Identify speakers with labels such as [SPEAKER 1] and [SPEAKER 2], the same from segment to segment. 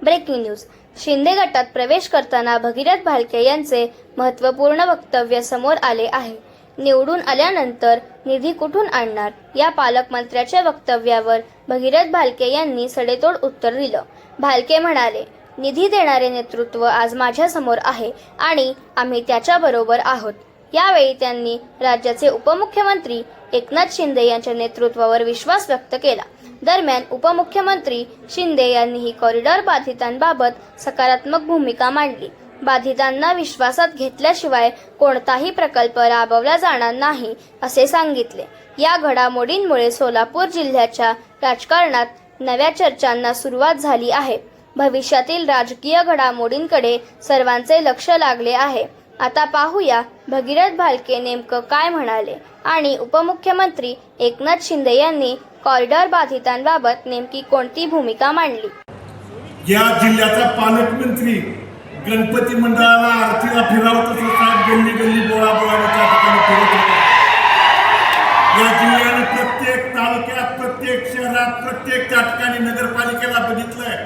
[SPEAKER 1] Breaking news. Shinde गटात प्रवेश करताना भगीरथ भालके यांचे महत्त्वपूर्ण वक्तव्य समोर आले आहे. निवडून आल्यानंतर निधी कुठून आणणार या पालकमंत्र्याच्या वक्तव्यावर भगीरथ भालके यांनी सडेतोड उत्तर दिलं. भालके म्हणाले, निधी देणारे नेतृत्व आज माझ्या समोर आहे आणि आम्ही त्याच्याबरोबर आहोत. यावेळी त्यांनी राज्याचे उपमुख्यमंत्री एकनाथ शिंदे यांच्या नेतृत्वावर विश्वास व्यक्त केला. दरम्यान उपमुख्यमंत्री शिंदे यांनीही कॉरिडॉर बाधितांबाबत सकारात्मक भूमिका मांडली. बाधितांना विश्वासात घेतल्याशिवाय कोणताही प्रकल्प राबवला जाणार नाही असे सांगितले. या घडामोडींमुळे सोलापूर जिल्ह्याच्या राजकारणात नव्या चर्चांना सुरुवात झाली आहे. भविष्यातील राजकीय घडामोडींकडे सर्वांचे लक्ष लागले आहे. आता पाहूया भगीरथ भालके नेमकं काय म्हणाले आणि उपमुख्यमंत्री एकनाथ शिंदे यांनी कॉरिडॉर बाधितांबाबत नेमकी कोणती भूमिका मांडली.
[SPEAKER 2] या जिल्ह्याचा पालकमंत्री गणपती मंडळाला आरतीला फिरवत असताना गल्ली गल्ली बोळा बोळाच्या ठिकाणी फिरत होता. या जिल्ह्याने प्रत्येक तालुक्यात, प्रत्येक शहरात, प्रत्येक त्या ठिकाणी नगरपालिकेला बघितलंय.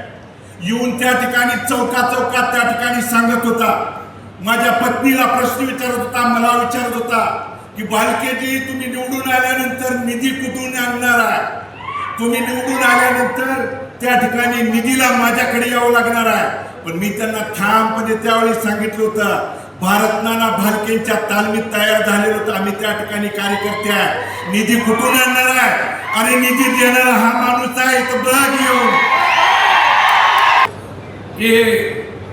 [SPEAKER 2] येऊन त्या ठिकाणी चौकात त्या ठिकाणी सांगत होता. माझ्या पत्नीला प्रश्न विचारत होता, मला विचारत होता की भालकेजी, तुम्ही निवडून आल्यानंतर निधी कुठून आणणार आहे? तुम्ही निवडून आल्यानंतर त्या ठिकाणी निधीला माझ्याकडे यावं लागणार आहे. पण मी त्यांना ठामपणे त्यावेळी सांगितलं होतं, भारत नाना भालकेंच्या तालमीत तयार झालेलं होतं. आम्ही त्या ठिकाणी कार्यकर्ते आहे. निधी कुठून आणणार आहे आणि निधी देणारा हा माणूस आहे तर बघ येऊन.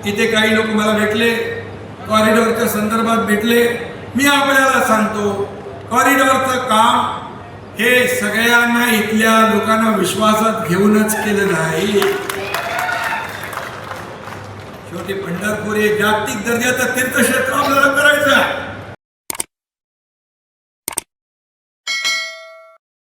[SPEAKER 3] इथे काही लोक मला भेटले, कॉरिडॉरच्या संदर्भात भेटले. मी आपल्याला सांगतो, कॉरिडॉरचं काम हे सगळ्यांना, इथल्या लोकांना विश्वासात घेऊनच केलं नाही. शेवटी पंढरपूर हे जागतिक दर्जाचं तीर्थक्षेत्र आपल्याला करायचं आहे.